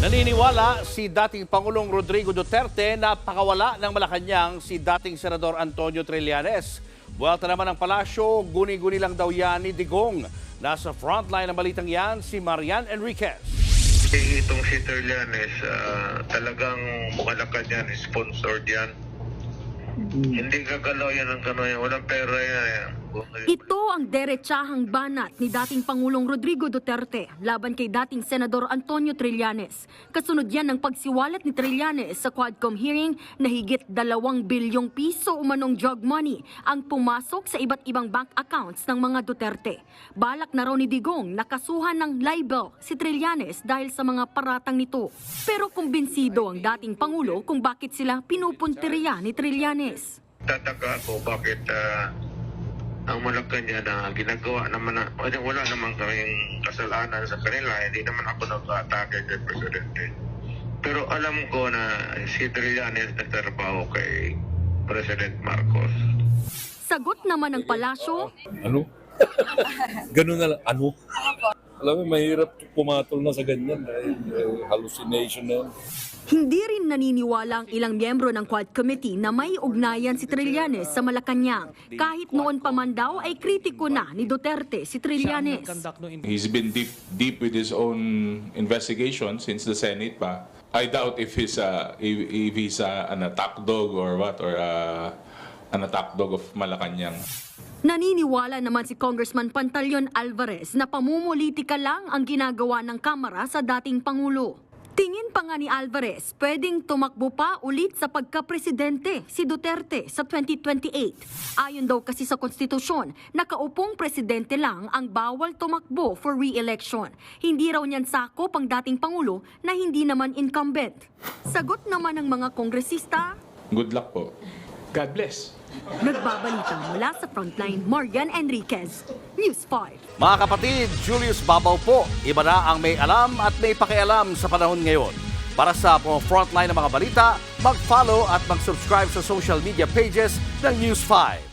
Naniniwala si dating Pangulong Rodrigo Duterte na pakawala ng Malacanang si dating Senador Antonio Trillanes. Buwelta naman ng palasyo, guni-guni lang daw yan ni Digong. Nasa frontline ng balitang yan si Marian Enriquez. Itong si Trillanes, talagang Malacanang sponsored yan. Hindi gagalaw yan ng kanoy, walang pera yan. Ito ang derechahang banat ni dating Pangulong Rodrigo Duterte laban kay dating Senador Antonio Trillanes. Kasunod yan ng pagsiwalat ni Trillanes sa Quadcom hearing na higit 2 bilyong piso umanong drug money ang pumasok sa iba't ibang bank accounts ng mga Duterte. Balak na raw ni Digong nakasuhan ng libel si Trillanes dahil sa mga paratang nito. Pero kumbinsido ang dating Pangulo kung bakit sila pinupunteriya ni Trillanes. Tataka ako bakit ang Malacanang na ginagawa naman na wala naman kaming kasalanan sa kanila, hindi naman ako nag-atake kay Presidente. Pero alam ko na si Trillanes nagtrabaho kay President Marcos. Sagot naman ng palasyo, Ano? Ganun na lang. Ano? Alam mo, mahirap pumatol na sa ganyan dahil hallucination na yan. hindi rin naniniwala ang ilang miyembro ng Quad Committee na may ugnayan si Trillanes sa Malacanang. Kahit noon pa man daw ay kritiko na ni Duterte si Trillanes. He's been deep with his own investigation since the Senate pa. I doubt if he's an attack dog or what, or an attack dog of Malacanang. Naniniwala naman si Congressman Pantaleon Alvarez na pamumulitika lang ang ginagawa ng Kamara sa dating Pangulo. Tingin pa nga ni Alvarez, pwedeng tumakbo pa ulit sa pagka-presidente si Duterte sa 2028. Ayon daw kasi sa konstitusyon, nakaupong presidente lang ang bawal tumakbo for re-election. Hindi raw niyan sakop ang dating Pangulo na hindi naman incumbent. Sagot naman ng mga kongresista, Good luck po. God bless. nagbabalita mula sa frontline, Marian Enriquez, News 5. Mga kapatid, Julius Babaw po. Iba na ang may alam at may pakialam sa panahon ngayon. Para sa frontline ng mga balita, mag-follow at mag-subscribe sa social media pages ng News 5.